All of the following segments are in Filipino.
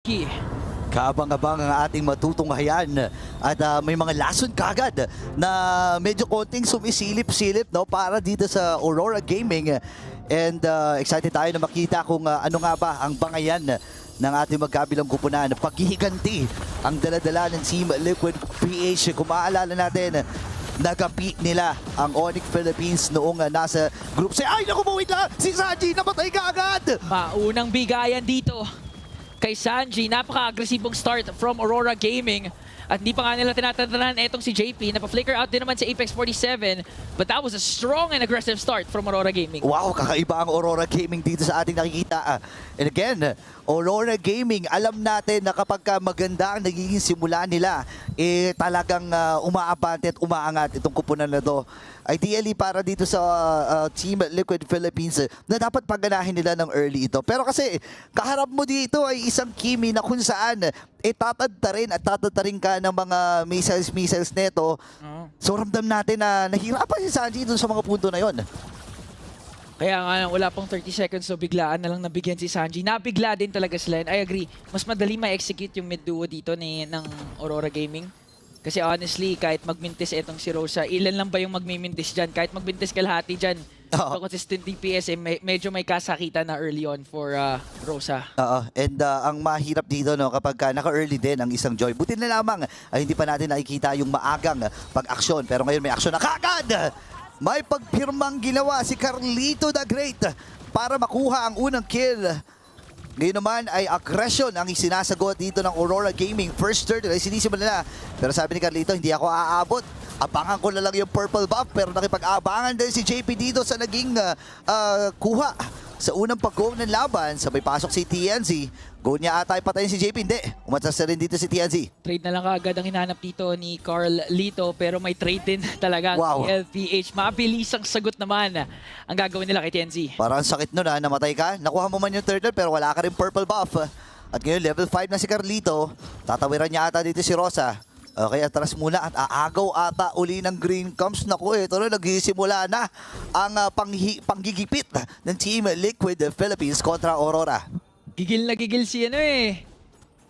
Key. Kaabang-abang ang ating matutunghayan at may mga lason kagad na medyo konting sumisilip-silip no, para dito sa Aurora Gaming. And excited tayo na makita kung ano nga ba ang bangayan ng ating magkabilang kupunan. Paghihiganti ang daladala ng Team Liquid PH. Kung maaalala natin, nagapi nila ang Onyx Philippines noong nasa group. Ay, naku, wait lang! Si Sanji namatay ka agad! Maunang bigayan dito kay Sanji. Napaka-agresibong start from Aurora Gaming. At hindi pa nga nila tinatandaan etong si JP. Napa-flicker out din naman si Apex 47. But that was a strong and aggressive start from Aurora Gaming. Wow, kakaiba ang Aurora Gaming dito sa ating nakikita. And again, Aurora Gaming, alam natin na kapag maganda ang nagiging simula nila, talagang umaabante at umaangat itong kupunan na to. Ideally para dito sa Team Liquid Philippines na dapat pagganahin nila ng early ito. Pero kasi kaharap mo dito ay isang Kimi na kung saan tatadtarin ka ng mga missiles neto. So ramdam natin na nahirapan si Sanji dun sa mga punto na yon. Kaya nga wala pang 30 seconds so biglaan na lang nabigyan si Sanji. Nabigla din talaga sila. And I agree. Mas madali ma-execute yung mid-duo dito ng Aurora Gaming. Kasi honestly, kahit magmintis etong si Rosa, ilan lang ba yung magmimintis dyan? Kahit magmintis kalahati dyan, consistent DPS, medyo may kasakitan na early on for Rosa. And ang mahirap dito no, kapag naka-early din ang isang Joy. Buti na lamang hindi pa natin nakikita yung maagang pag-aksyon. Pero ngayon may aksyon na kagad! May pagpirmang ginawa si Carlito the Great para makuha ang unang kill. Ngayon naman ay aggression ang isinasagot dito ng Aurora Gaming. First turn ay sinisimula nila. Pero sabi ni Carlito, hindi ako aabot. Abangan ko na lang yung purple buff. Pero nakipag-abangan din si JP dito sa naging kuha. Sa unang pag-go ng laban, sabay pasok si TNZ. Go niya ata ipatayin si JP. Hindi, umatas na rin dito si TNZ. Trade na lang kaagad ang hinanap dito ni Carl Lito. Pero may trade din talaga ang LPH. Mabilis ang sagot naman ang gagawin nila kay TNZ. Parang sakit nun namatay ka. Nakuha mo man yung turtle pero wala ka rin purple buff. At ngayon level 5 na si Carlito. Tatawiran niya ata dito si Rosa. Okay, atras muna at aagaw ata uli ng Green Comes. Naku, ito na, nagsisimula na ang panggigipit ng Team Liquid Philippines kontra Aurora. Gigil na gigil si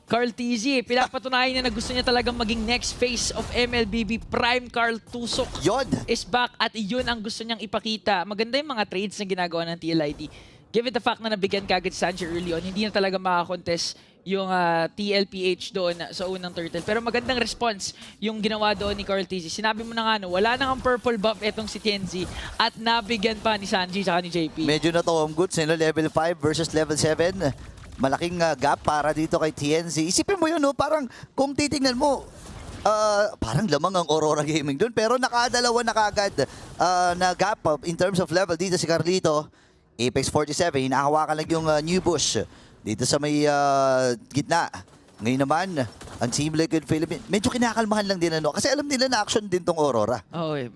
Carl TZ. Pinapatunayan niya na gusto niya talagang maging next face of MLBB. Prime Carl Tusok Yun is back at iyon ang gusto niyang ipakita. Maganda yung mga trades na ginagawa ng TLID. Given the fact na nabigyan kagad si Sanji early on, hindi na talaga makakontest yung TLPH doon sa unang turtle. Pero magandang response yung ginawa doon ni Carl TZ. Sinabi mo na nga, wala nang ang purple buff etong si TNZ at nabigyan pa ni Sanji at ni JP. medyo na to home goods, level 5 versus level 7. Malaking gap para dito kay TNZ. Isipin mo yun, no? Parang kung titingnan mo, parang lamang ang Aurora Gaming doon. Pero nakadalawa na kagad na gap in terms of level dito si Carlito. Apex 47, hinahawakan lang yung New Bush dito sa may gitna. Ngayon naman, ang Team Liquid Philippines, medyo kinakalmahan lang din kasi alam nila na action din tong Aurora.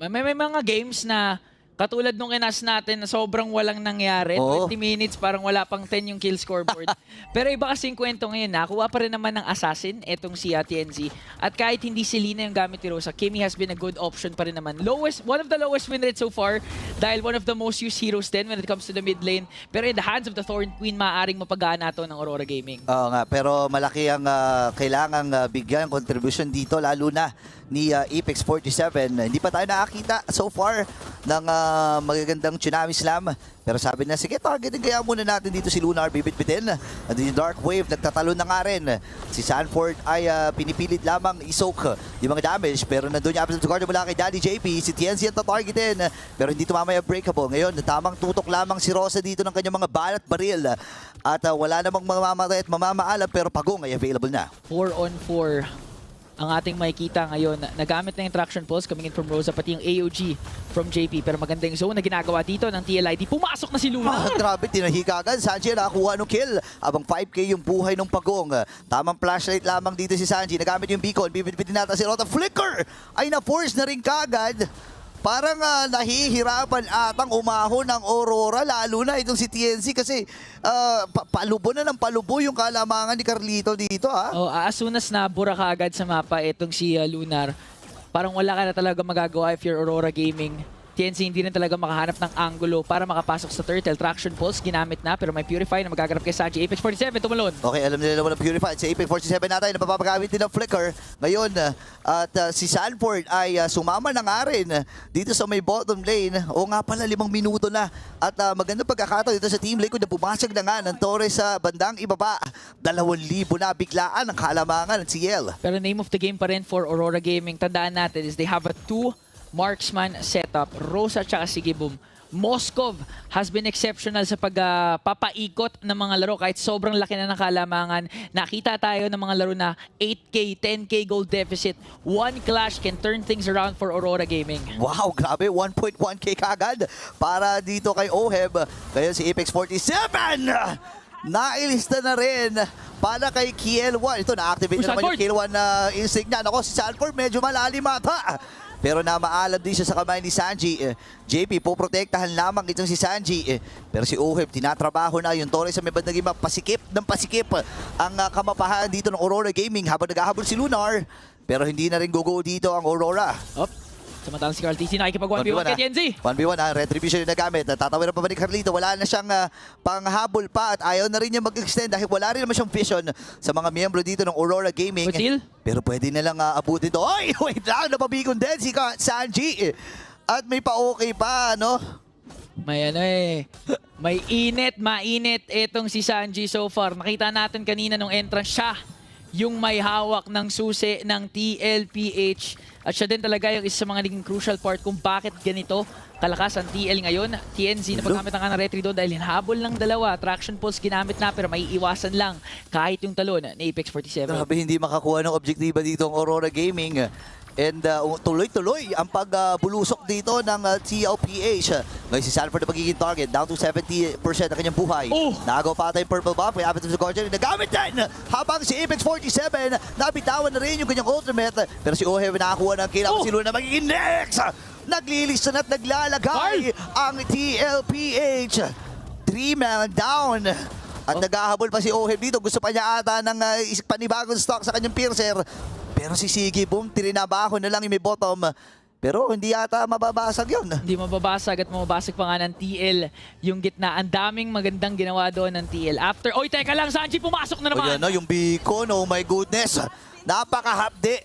May mga games na katulad nung kinas natin na sobrang walang nangyari. 20 minutes, parang wala pang 10 yung kill scoreboard. Pero iba kasi yung kwento ngayon. Nakuha pa rin naman ng Assassin, etong si TNZ. At kahit hindi si Lina yung gamit ni Rosa, Kimi has been a good option pa rin naman. One of the lowest win rate so far dahil one of the most used heroes din when it comes to the mid lane. Pero in the hands of the Thorn Queen, maaaring mapagana to ng Aurora Gaming. Oo nga, pero malaki ang kailangang bigyan contribution dito, lalo na ni Apex 47. Hindi pa tayo nakakita so far ng magagandang Tsunami Slam. Pero sabi na, sige, targetin kaya muna natin dito si Lunar, bibit-bitin. At yung Dark Wave, nagtatalo na nga rin. Si Sanford ay pinipilit lamang isoak yung mga damage. Pero nandun yung Absolute Guard mula kay Daddy JP. Si TNZ ang tatargetin. Pero hindi tumamaya breakable. Ngayon, tamang tutok lamang si Rosa dito ng kanyang mga balat baril. At wala namang mamamatay at mamamaalam. Pero pagong ay available na. 4 on 4 ang ating makikita ngayon. Nagamit na yung traction pulse coming in from Rosa, pati yung AOG from JP. Pero maganda yung zone na ginagawa dito ng TLID. Pumasok na si Luna. Grabe, tinahika agad. Sanji nakakuha ng kill. Abang 5K yung buhay ng pagong. Tamang flashlight lamang dito si Sanji. Nagamit yung beacon. Bibit-bitin natin si Rota. Flicker! Ay na-force na rin kagad. Parang nahihirapan atang umahon ng Aurora, lalo na itong si TNZ kasi palubo na ng palubo yung kalamangan ni Carlito dito. As soon as nabura ka agad sa mapa itong si Lunar, parang wala ka na talaga magagawa if you're Aurora Gaming. TNC hindi rin talaga makahanap ng angulo para makapasok sa turtle. Traction pulse ginamit na pero may purify na magaganap kay Sanji. Apex 47 tumalon. Okay, alam nila naman ang Purified. Sa Apex 47 natin, napapagamit din ng Flicker. Ngayon, at si Sanford ay sumama na nga rin dito sa may bottom lane. O nga pala, 5 minuto na. At magandang pagkakataon dito sa Team Liquid na pumasag na nga ng Torres sa bandang ibaba. 2,000 na biglaan ang kalamangan ng CL. Pero name of the game pa rin for Aurora Gaming. Tandaan natin is they have a 2 marksman setup. Rosa at saka Sigibum. Moskov has been exceptional sa pagpapaikot ng mga laro kahit sobrang laki na ng kalamangan. Nakita tayo ng mga laro na 8K, 10K gold deficit. One clash can turn things around for Aurora Gaming. Wow, grabe. 1.1k kagad para dito kay Oheb. Kaya si Apex 47 nailista na rin para kay KL1. Ito, na-activate na naman yung KL1 na instinct niya. Nako, si Sanford medyo malalim ata. Pero namaalam din siya sa kamay ni Sanji. JP, poprotektahan lamang itong si Sanji. Pero si Oheb, tinatrabaho na yung Torres sa may bandang iba. Pasikip ng pasikip ang kamapahan dito ng Aurora Gaming habang naghahabol si Lunar. Pero hindi na rin go-go dito ang Aurora. Samantalang si Carl TC nakikipag 1v1 kay TNZ. 1v1 Retribution yung nagamit. Tatawiran pa ba ni Carlito? Wala na siyang panghabol pa at ayaw na rin niya mag-extend dahil wala rin naman siyang vision sa mga miyembro dito ng Aurora Gaming. Util? Pero pwede na lang abutin to. Oy, wait lang, napabigon din si Sanji. At may pa-okay pa, no? May may mainit itong si Sanji so far. Nakita natin kanina nung entrance siya yung may hawak ng susi ng TLPH. At siya din talaga yung isa sa mga naging crucial part kung bakit ganito kalakas ang TL ngayon. TNZ na paggamit ng Retri doon dahil hinabol ng dalawa. Traction pulse ginamit na pero may iwasan lang kahit yung talon ni Apex 47. Grabe, hindi makakuha ng objektiba dito ang Aurora Gaming. And tuloy-tuloy ang pagbulusok dito ng TLPH. Ngayon si Sanford na magiging target. Down to 70% ang kanyang buhay. Nagaw pa tayo yung purple buff. May apit sa Guardian. Nagamit din! Habang si Apex 47, nabitawan na rin yung kanyang ultimate. Pero si Oheb nakakuha ng kill. Si Luna magiging next! Naglilisan at naglalagay ang TLPH. 3-man down. At naghahabol pa si Oheb dito. Gusto pa niya ata ng panibagong stock sa kanyang piercer. Pero si Sigibum, tirinabaho na lang yung may bottom. Pero hindi ata mababasag yun. Hindi mababasag at mababasag pa nga ng TL yung gitna. Ang daming magandang ginawa doon ng TL. After, oy, teka lang, Sanji, pumasok na naman! O yan, no, yung beacon, oh my goodness. Napakahapde.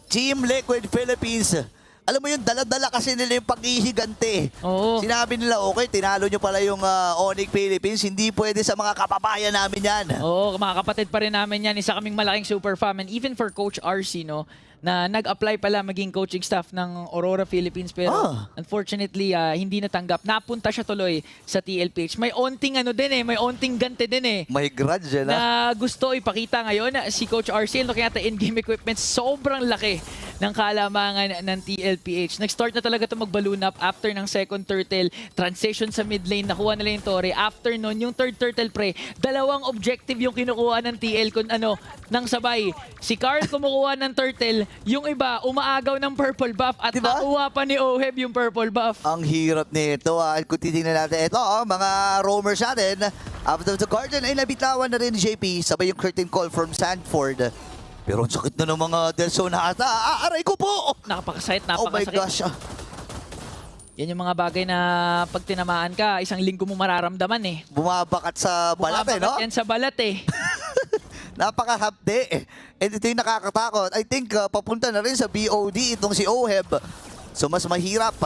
Team Liquid Philippines. Alam mo yung dala-dala kasi nila yung pag-ihigante. Oo. Sinabi nila, okay, tinalo nyo pala yung Onyx Philippines. Hindi pwede sa mga kababayan namin yan. Oo, mga kapatid pa rin namin yan. Isa kaming malaking super fan. And even for Coach RC, no, na nag-apply pala maging coaching staff ng Aurora Philippines. Pero unfortunately, hindi natanggap. Napunta siya tuloy sa TLPH. May onting may onting gante din May grudge yan, na gusto ipakita ngayon si Coach RC. Looking at the in-game equipment, sobrang laki ng kalamangan ng TLPH. Nag-start na talaga ito mag-balloon up after ng second turtle. Transition sa mid lane, nakuha nila yung Torre. After nun, yung third turtle pre, dalawang objective yung kinukuha ng TL kung nang sabay. Si Carl kumukuha ng turtle, yung iba umaagaw ng purple buff at nakuha pa ni Oheb yung purple buff. Ang hirap nito. Kung titingnan natin, ito mga roamers natin. After the Guardian ay nabitawan na rin ni JP. Sabay yung curtain call from Sanford. Pero ang sakit na ng mga Delso na ata. Aray ko po! Napakasakit, Oh my napakasakit. gosh. Yan yung mga bagay na pag tinamaan ka, isang linggo mo mararamdaman Bumabakat sa balat no? Bumabakat yan sa balat Napakahapde. And ito yung nakakatakot. I think papunta na rin sa BOD itong si Oheb. So mas mahirap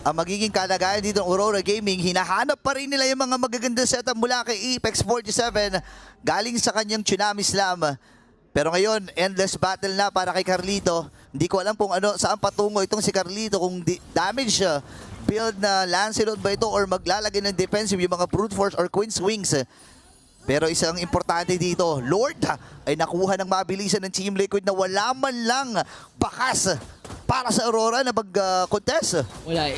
ang magiging kalagayan dito ng Aurora Gaming. Hinahanap pa rin nila yung mga magagandang setup mula kay Apex 47 galing sa kanyang Tsunami Slam. Pero ngayon, endless battle na para kay Carlito. Hindi ko alam kung saan patungo itong si Carlito. Kung damage build na Lancelot ba ito or maglalagay ng defensive yung mga Brute Force or Queen's Wings. Pero isang importante dito, Lord ay nakuha ng mabilisan ng Team Liquid na wala man lang bakas para sa Aurora na mag-contest. Wala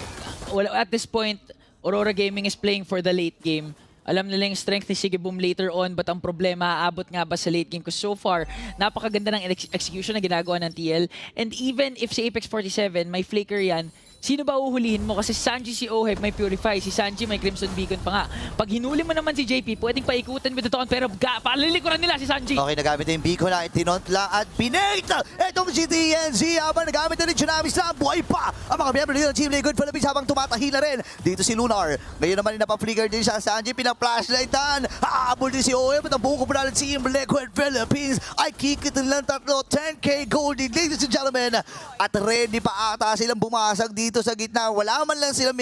at this point, Aurora Gaming is playing for the late game. Alam nila yung strength ni Sigibum later on, but ang problema, aabot nga ba sa late game? Because so far, napakaganda ng execution na ginagawa ng TL. And even if si Apex 47, may flicker yan, sino ba uhulihin mo? Kasi si Sanji, si Oheb may Purify, si Sanji may Crimson Beacon pa nga. Pag hinuli mo naman si JP, pwedeng paikutan mo dito, pero palilikuran nila si Sanji. Okay, nagamit na yung beacon na tinontla at pinate. Itong si TNC habang nagamit na rin Tsunami Slam. Buhay pa ang mga miyembro dito ng Team Liquid Philippines habang tumatahi na rin. Dito si Lunar. Ngayon naman napaflicker din siya. Sanji pinaplaslightan. Haabol din si OM at ang buong kumpulan ng Team Liquid Philippines ay kikitin lang tatlo. 10k gold, ladies and gentlemen. At ready pa ata silang bumasag dito sa gitna. Wala man silang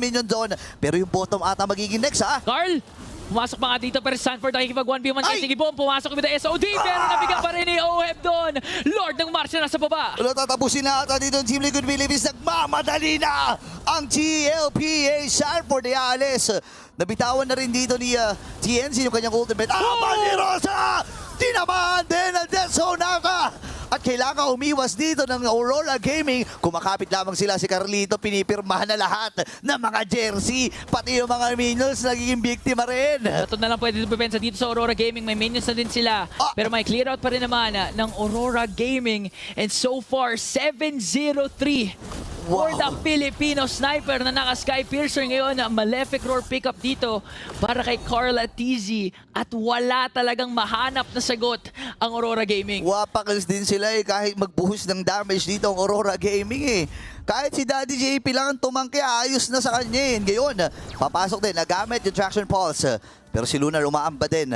minion doon. Pero yung bottom ata magiging next, ha? Carl, pumasok pa nga dito pero Sanford nakikipag 1v1 kay Ay! Sigibom. Pumasok with the SOD pero nabigan pa rin ni Oheb doon. Lord ng Marsha nasa baba. Ano, tatapusin na ata dito ng Team Liquid Philippines. Nagmamadali na ang TLPA. Sanford ay alis. Nabitawan na rin dito ni TNC yung kanyang ultimate. Ni Rosa! Tinamaan din ang Death Zone Naka! At kailangan umiwas dito ng Aurora Gaming. Kumakapit lamang sila si Carlito. Pinipirmahan na lahat ng mga jersey. Pati yung mga minions nagiging biktima rin. Ito na lang pwede dumipensa dito sa Aurora Gaming. May minions na din sila. Pero may clear out pa rin naman ng Aurora Gaming. And so far, 7-0-3 for the Filipino sniper na naka-Sky Piercer ngayon. Malefic Roar pickup dito para kay Carl Atizi. At wala talagang mahanap na sagot ang Aurora Gaming. Wapakals din sila kahit magbuhos ng damage dito ang Aurora Gaming Kahit si Daddy JP lang ang tumangki, ayos na sa kanya Ngayon, papasok din, nagamit yung Traction Pulse. Pero si Lunar umaamba din.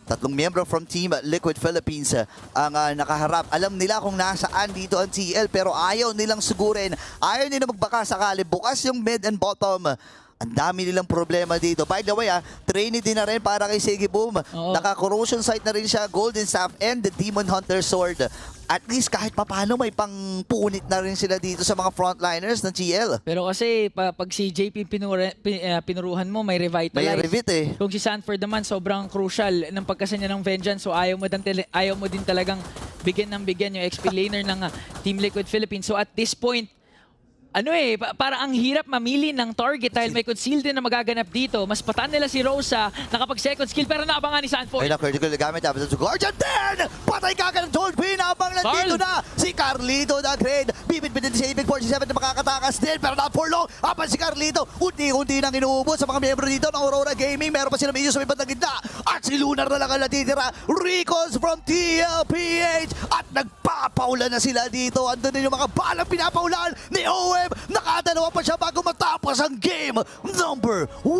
Tatlong miyembro from Team Liquid Philippines ang nakaharap. Alam nila kung nasaan dito ang TL pero ayaw nilang sugurin. Ayaw nila magbaka sakali. Bukas yung mid and bottom. Ang dami nilang problema dito. By the way, Trinity na rin para kay Sigi Boom. Naka-corrosion sight na rin siya, Golden Staff and the Demon Hunter Sword. At least kahit papano may pangpunit na rin sila dito sa mga frontliners ng GL. Pero kasi pag si JP pinuruhan mo, may revitalize. May revit Kung si Sanford naman, sobrang crucial ng pagkasa niya ng Vengeance. So ayaw mo din talagang bigyan yung XP laner ng Team Liquid Philippines. So at this point, para ang hirap mamili ng target dahil may conceal din na magaganap dito. Mas patan nila si Rosa, nakapag second skill pero naabangan ni Sanford. Ay na, critical na gamit. Tapos sa Guardian din! Patay kagad ng Toad Queen habang nandito na si Carlito na grade. Bibit-bit din si Apex 47 na makakatakas din pero not for long. Habang si Carlito, unti-unti nang inuubos sa mga miyembro dito ng Aurora Gaming. Meron pa sila medyo sa may bandang gitna. At si Lunar na lang ang natitira. Recalls from TLPH. At nagpapaulan na sila dito. Andun din yung mga balang pinapaulan ni OM. Nakadalawa pa siya bago matapos ang game number 1.